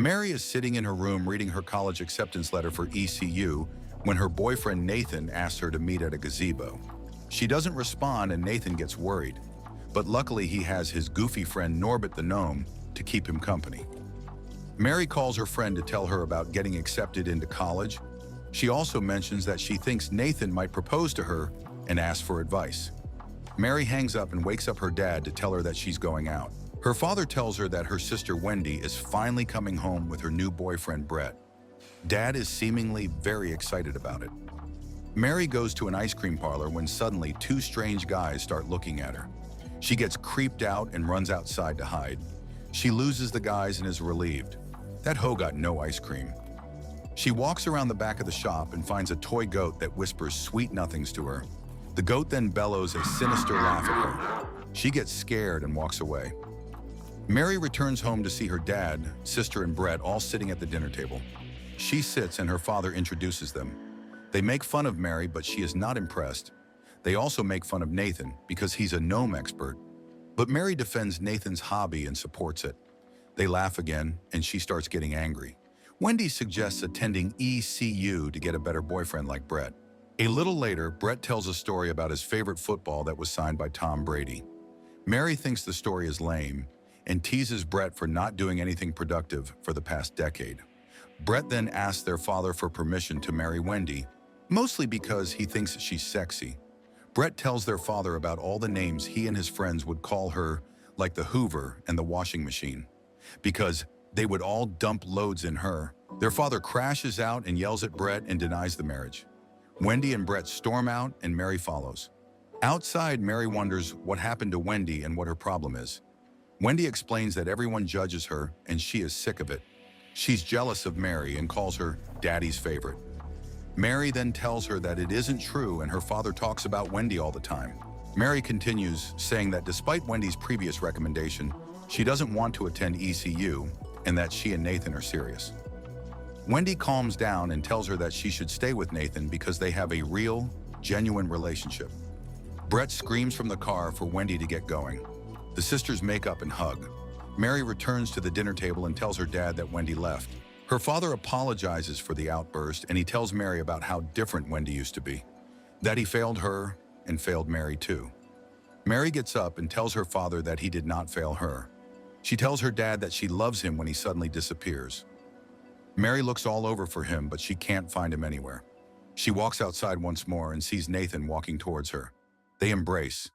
Mary is sitting in her room reading her college acceptance letter for ECU when her boyfriend Nathan asks her to meet at a gazebo. She doesn't respond and Nathan gets worried, but luckily he has his goofy friend Norbert the gnome to keep him company. Mary calls her friend to tell her about getting accepted into college. She also mentions that she thinks Nathan might propose to her and asks for advice. Mary hangs up and wakes up her dad to tell her that she's going out. Her father tells her that her sister Wendy is finally coming home with her new boyfriend Brett. Dad is seemingly very excited about it. Mary goes to an ice cream parlor when suddenly two strange guys start looking at her. She gets creeped out and runs outside to hide. She loses the guys and is relieved. That hoe got no ice cream. She walks around the back of the shop and finds a toy goat that whispers sweet nothings to her. The goat then bellows a sinister laugh at her. She gets scared and walks away. Mary returns home to see her dad, sister, and Brett all sitting at the dinner table. She sits and her father introduces them. They make fun of Mary, but she is not impressed. They also make fun of Nathan because he's a gnome expert. But Mary defends Nathan's hobby and supports it. They laugh again, and she starts getting angry. Wendy suggests attending ECU to get a better boyfriend like Brett. A little later, Brett tells a story about his favorite football that was signed by Tom Brady. Mary thinks the story is lame and teases Brett for not doing anything productive for the past decade. Brett then asks their father for permission to marry Wendy, mostly because he thinks she's sexy. Brett tells their father about all the names he and his friends would call her, like the Hoover and the washing machine, because they would all dump loads in her. Their father crashes out and yells at Brett and denies the marriage. Wendy and Brett storm out and Mary follows. Outside, Mary wonders what happened to Wendy and what her problem is. Wendy explains that everyone judges her and she is sick of it. She's jealous of Mary and calls her Daddy's favorite. Mary then tells her that it isn't true and her father talks about Wendy all the time. Mary continues, saying that despite Wendy's previous recommendation, she doesn't want to attend ECU and that she and Nathan are serious. Wendy calms down and tells her that she should stay with Nathan because they have a real, genuine relationship. Brett screams from the car for Wendy to get going. The sisters make up and hug. Mary returns to the dinner table and tells her dad that Wendy left. Her father apologizes for the outburst and he tells Mary about how different Wendy used to be, that he failed her and failed Mary too. Mary gets up and tells her father that he did not fail her. She tells her dad that she loves him when he suddenly disappears. Mary looks all over for him, but she can't find him anywhere. She walks outside once more and sees Nathan walking towards her. They embrace.